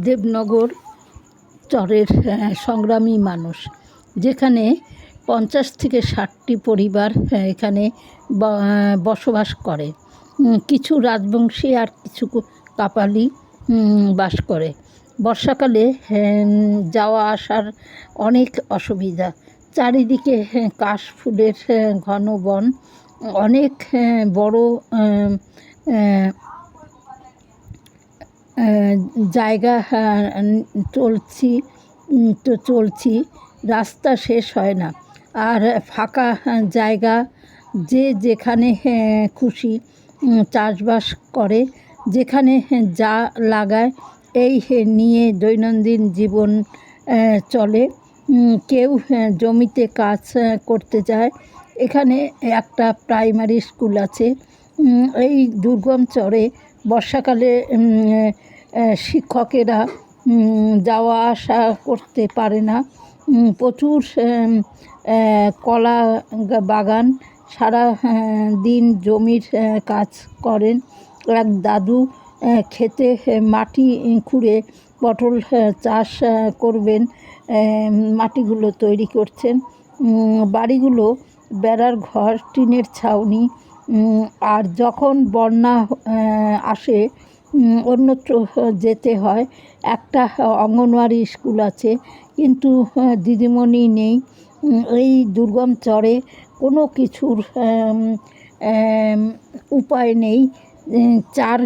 দেবনগর চরের সংগ্রামী মানুষ, যেখানে 50 থেকে 60টি পরিবার এখানে বসবাস করে। কিছু রাজবংশী আর কিছু কাপালি বাস করে। বর্ষাকালে যাওয়া আসার অনেক অসুবিধা। চারিদিকে কাশফুলের ঘন বন, অনেক বড় জায়গা চলছি, রাস্তা শেষ হয় না। আর ফাঁকা জায়গা, যে যেখানে খুশি চাষবাস করে, যেখানে যা লাগায়, এই নিয়ে দৈনন্দিন জীবন চলে। কেউ জমিতে কাজ করতে যায়। এখানে একটা প্রাইমারি স্কুল আছে। এই দুর্গম চরে বর্ষাকালে শিক্ষকেরা যাওয়া আসা করতে পারে না। প্রচুর কলা বাগান, সারা দিন জমির কাজ করেন। এক দাদু ক্ষেতে মাটি খুঁড়ে পটল চাষ করবেন, মাটিগুলো তৈরি করছেন। বাড়িগুলো বেড়ার ঘর, টিনের ছাউনি। আর যখন বন্যা আসে, অন্যত্র যেতে হয়। একটা অঙ্গনওয়াড়ি স্কুল আছে, কিন্তু দিদিমণি নেই। এই দুর্গম চরে কোনো কিছুর উপায় নেই। চার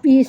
পিস